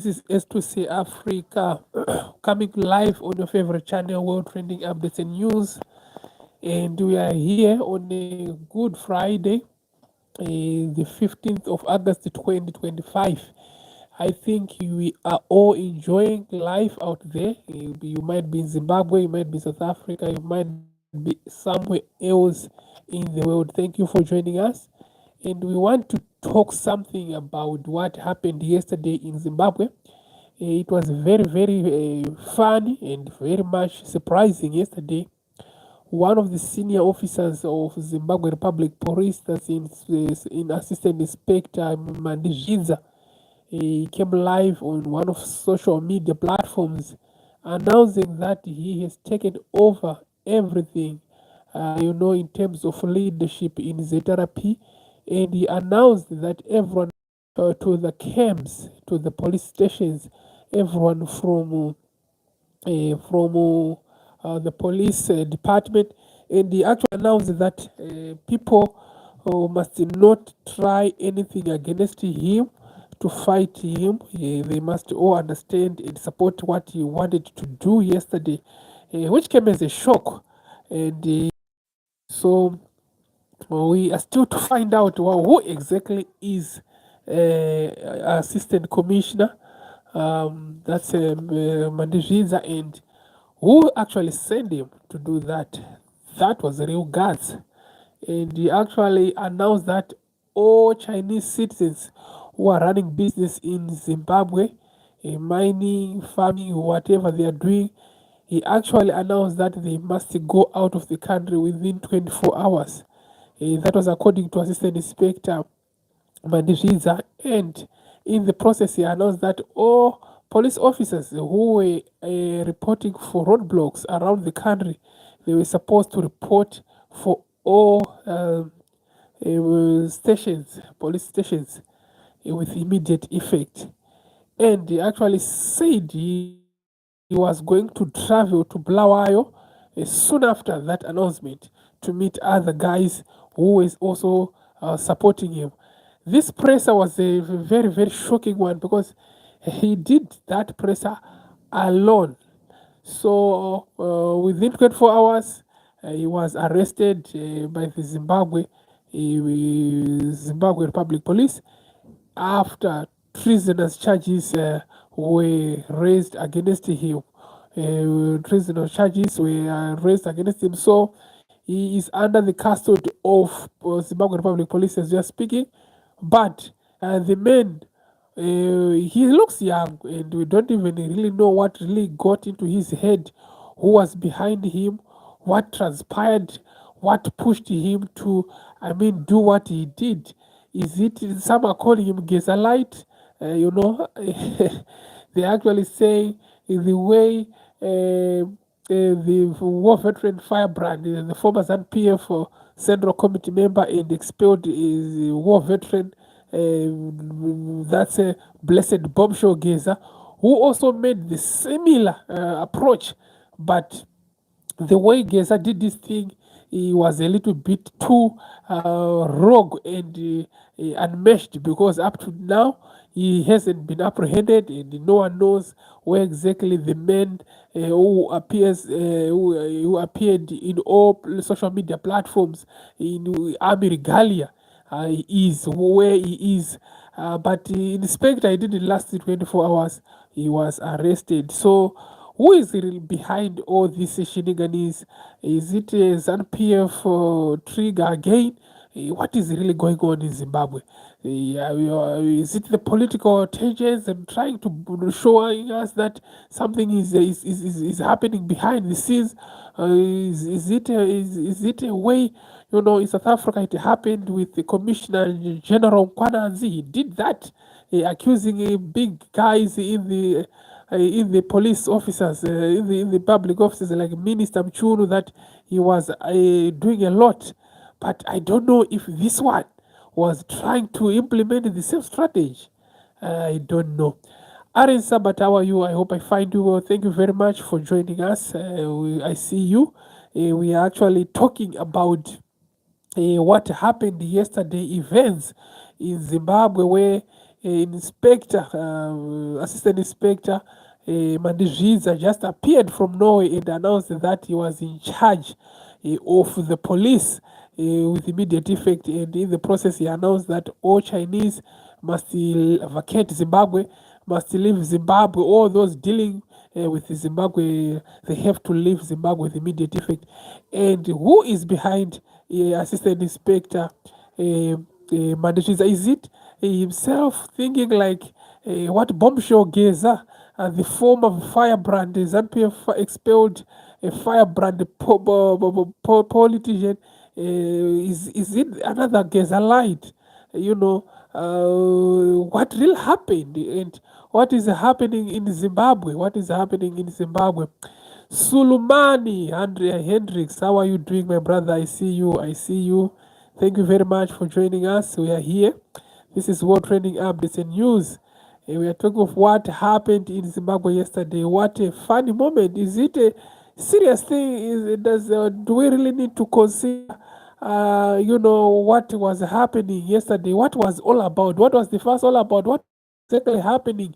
This is S2C Africa coming live on your favorite channel, World Trending Updates and News. And we are here on a Good Friday, the 15th of August 2025. I think we are all enjoying life out there. You might be in Zimbabwe, you might be in South Africa, you might be somewhere else in the world. Thank you for joining us. And we want to talk something about what happened yesterday in Zimbabwe. It was very fun and very much surprising yesterday. One of the senior officers of Zimbabwe Republic Police, that's in Assistant Inspector Mandizvidza, he came live on one of social media platforms announcing that he has taken over everything, in terms of leadership in ZRP. And he announced that everyone to the camps, to the police stations, everyone from the police department, and he actually announced that people must not try anything against him to fight him. They must all understand and support what he wanted to do yesterday, which came as a shock. And so we are still to find out who exactly is Assistant Commissioner. That's Mandizvidza, and who actually sent him to do that. That was real guts. And he actually announced that all Chinese citizens who are running business in Zimbabwe, mining, farming, whatever they are doing, he actually announced that they must go out of the country within 24 hours. That was according to Assistant Inspector Mandizvidza, and in the process he announced that all police officers who were reporting for roadblocks around the country, they were supposed to report for all stations, police stations, with immediate effect. And he actually said he was going to travel to Bulawayo soon after that announcement to meet other guys who is also supporting him. This presser was a very shocking one because he did that presser alone. So within 24 hours, he was arrested by the Zimbabwe Republic Police after treasonous charges were raised against him. Treasonous charges were raised against him. So he is under the custody of Zimbabwe Republic Police as we are speaking. But the man, he looks young, and we don't even really know what really got into his head, who was behind him, what transpired, what pushed him to, do what he did. Is it some are calling him Gezalite? They actually say the way the war veteran Firebrand, the former ZANU-PF Central Committee member and expelled war veteran, that's a blessed bombshell Geza, who also made the similar approach, but the way Geza did this thing, he was a little bit too rogue and unmeshed, because up to now he hasn't been apprehended and no one knows where exactly the man who appeared in all social media platforms in army regalia is, where he is. But Inspector, he didn't last 24 hours. He was arrested. So who is really behind all these shenanigans? Is it ZANU-PF trigger again? What is really going on in Zimbabwe? Is it the political tensions and trying to showing us that something is happening behind the scenes? Is it a way, in South Africa it happened with the Commissioner General Kwananzi? He did that, accusing big guys in the police officers, in the public officers like Minister Mchunu, that he was doing a lot. But I don't know if this one was trying to implement the same strategy. I don't know. Aaron Sabat, how are you? I hope I find you well. Thank you very much for joining us. I see you. We are actually talking about what happened yesterday, events in Zimbabwe, where Inspector, Assistant Inspector Mandizvidza just appeared from nowhere and announced that he was in charge of the police with immediate effect. And in the process, he announced that all Chinese must vacate Zimbabwe, must leave Zimbabwe. All those dealing with Zimbabwe, they have to leave Zimbabwe with immediate effect. And who is behind Assistant Inspector Mandishiza? Is it himself thinking like what bombshell Geza, the former firebrand, ZANU-PF expelled a firebrand politician? Is it another Geza light? You know, what really happened and what is happening in Zimbabwe? What is happening in Zimbabwe? Sulumani, Andrea Hendricks, how are you doing, my brother? I see you. I see you. Thank you very much for joining us. We are here. This is World Trending Updates and News. We are talking of what happened in Zimbabwe yesterday. What a funny moment. Is it a serious thing? Do we really need to consider, what was happening yesterday? What was all about? What was the fuss all about? What exactly happening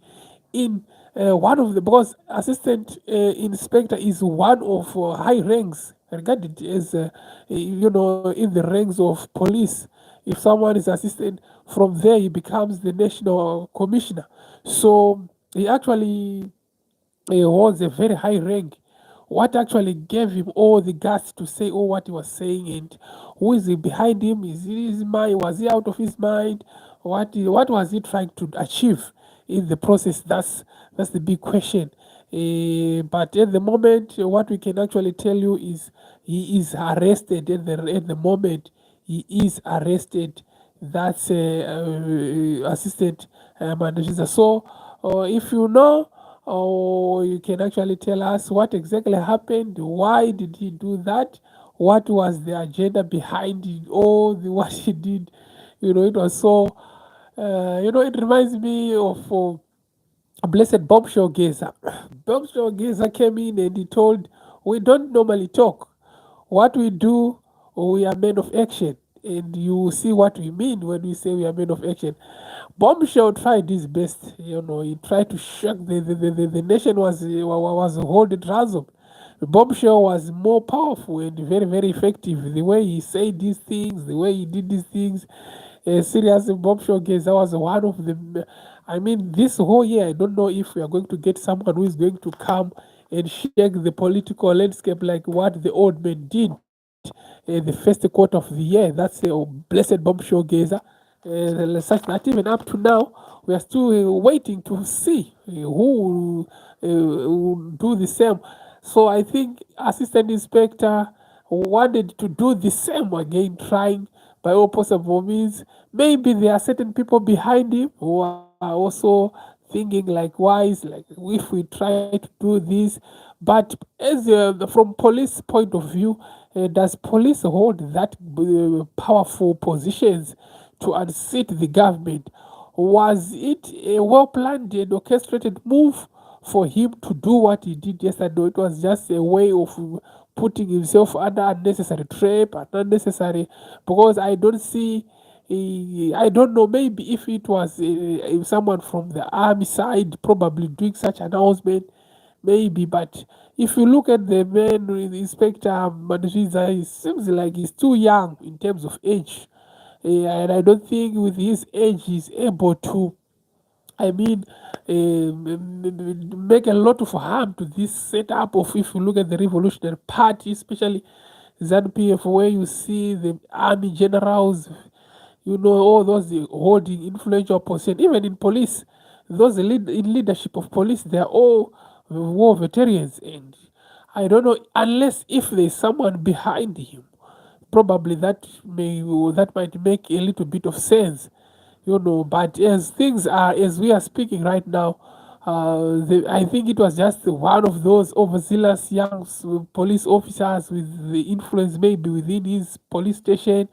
in one of the, because assistant inspector is one of high ranks regarded as in the ranks of police. If someone is assistant, from there he becomes the national commissioner. So he actually holds a very high rank. What actually gave him all the guts to say all what he was saying, and who is he behind him? Is he his mind? Was he out of his mind? What was he trying to achieve in the process? That's the big question. But at the moment, what we can actually tell you is he is arrested at the moment. He is arrested. That's assistant manager. So if you know, or you can actually tell us what exactly happened, why did he do that, what was the agenda behind it, all the what he did. It was so it reminds me of Blessed Bob Showgazer. Bob Showgazer came in and he told, we don't normally talk. What we do, we are men of action. And you see what we mean when we say we are men of action. Bombshell tried his best. He tried to shock the nation was holding ransom. Bombshell was more powerful and very, very effective. The way he said these things, the way he did these things. Seriously, Bombshell Gaze, that was one of the. I mean, this whole year, I don't know if we are going to get someone who is going to come and shake the political landscape like what the old man did the first quarter of the year. That's a blessed bombshell gazer. Such that even up to now, we are still waiting to see who will do the same. So I think Assistant Inspector wanted to do the same again, trying by all possible means. Maybe there are certain people behind him who are also thinking likewise, like if we try to do this. But as from police point of view, does police hold that powerful positions to unseat the government? Was it a well planned and orchestrated move for him to do what he did yesterday? It was just a way of putting himself under unnecessary trap and unnecessary, because I don't see. I don't know, maybe if it was if someone from the army side probably doing such announcement, maybe. But if you look at the man, Inspector Mandizvidza, he seems like he's too young in terms of age. And I don't think with his age he's able to, I mean, make a lot of harm to this setup of, if you look at the Revolutionary Party, especially ZANU-PF, where you see the army generals, all those holding influential position, even in police, those in leadership of police, they are all war veterans. And I don't know, unless if there's someone behind him, probably that might make a little bit of sense. But as things are, as we are speaking right now, I think it was just one of those overzealous young police officers with the influence maybe within his police station,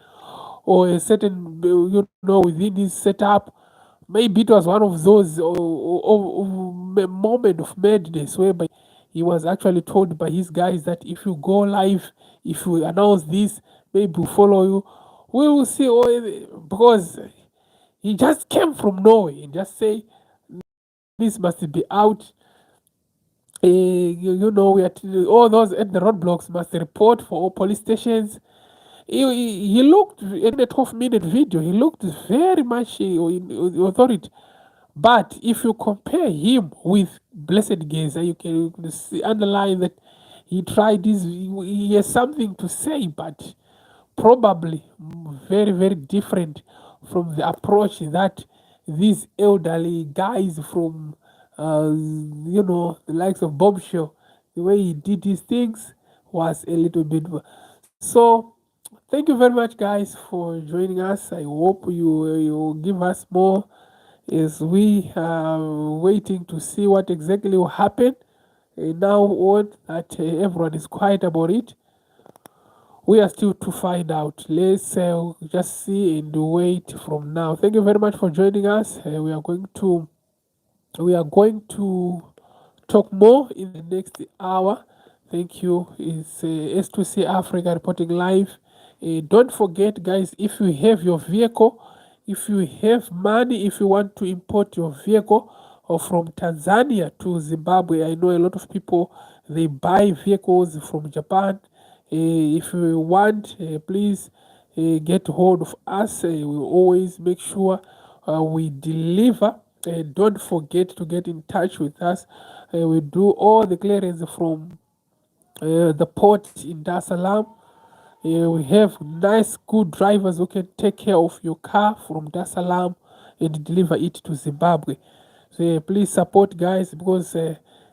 or a certain within his setup. Maybe it was one of those moment of madness whereby he was actually told by his guys that if you go live, if you announce this, maybe we'll follow you. We will see. Because He just came from nowhere and just say this must be out. You know, all those at the roadblocks must report for all police stations. He looked in a 12-minute video. He looked very much in authority. But if you compare him with Blessed Gazer, you can see, underline that he tried this. He has something to say, but probably very, very different from the approach that these elderly guys from, the likes of Bob Shaw, the way he did his things was a little bit. So, thank you very much, guys, for joining us. I hope you give us more as we are waiting to see what exactly will happen. Now on that everyone is quiet about it, we are still to find out. Let's just see and wait from now. Thank you very much for joining us. We are going to talk more in the next hour. Thank you. It's S2C Africa reporting live. Don't forget, guys, if you have your vehicle, if you have money, if you want to import your vehicle or from Tanzania to Zimbabwe, I know a lot of people they buy vehicles from Japan. If you want, please get hold of us. We always make sure we deliver. Don't forget to get in touch with us. We do all the clearance from the port in Dar es Salaam. We have nice, good drivers who can take care of your car from Dar es Salaam and deliver it to Zimbabwe. So please support, guys, because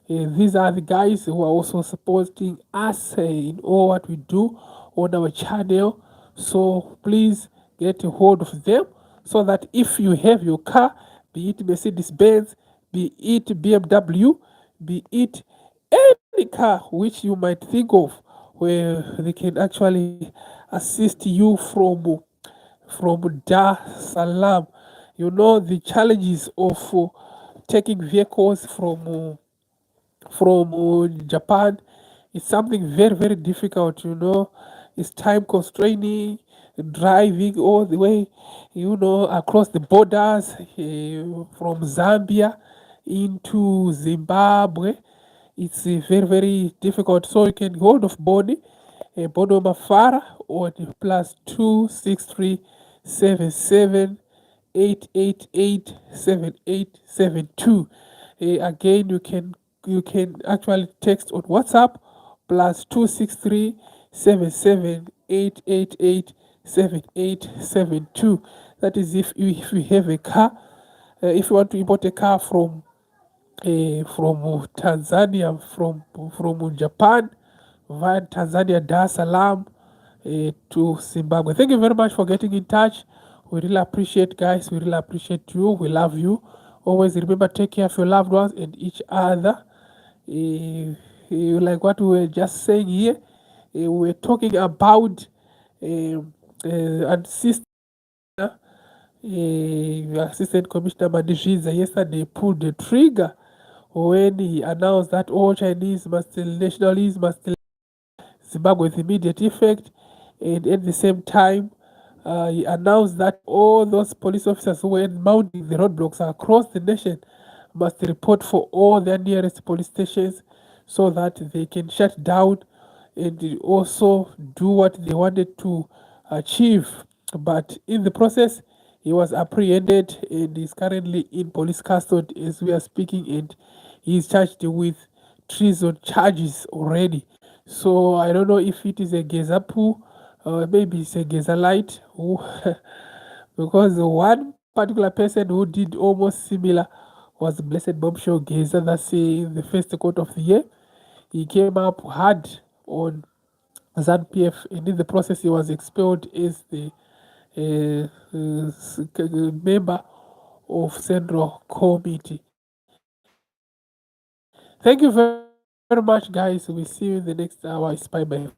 these are the guys who are also supporting us in all what we do on our channel. So please get a hold of them so that if you have your car, be it Mercedes Benz, be it BMW, be it any car which you might think of, where they can actually assist you from Dar es Salaam. You know the challenges of taking vehicles from Japan is something very, very difficult, you know. It's time constraining, driving all the way, across the borders from Zambia into Zimbabwe. It's very, very difficult. So you can hold of Bono Mafara on +26377888782. Again, you can actually text on WhatsApp +26377888782. That is if you have a car. If you want to import a car from Tanzania, from Japan, via Tanzania, Dar es Salaam to Zimbabwe. Thank you very much for getting in touch. We really appreciate, guys. We really appreciate you. We love you. Always remember, take care of your loved ones and each other. Like what we were just saying here, we were talking about assistant Commissioner Mandizvidza yesterday pulled the trigger when he announced that all Chinese nationalists must leave Zimbabwe with immediate effect, and at the same time, he announced that all those police officers who were mounting the roadblocks across the nation must report for all their nearest police stations so that they can shut down and also do what they wanted to achieve. But in the process, he was apprehended and is currently in police custody as we are speaking, and he is charged with treason charges already. So I don't know if it is a Gezapu or maybe it's a Gezalite who because one particular person who did almost similar was Blessed Bombshell Geza. That's in the first quarter of the year. He came up hard on ZANU-PF, and in the process he was expelled as the member of Central Committee. Thank you very much, guys. We see you in the next hour. It's bye bye.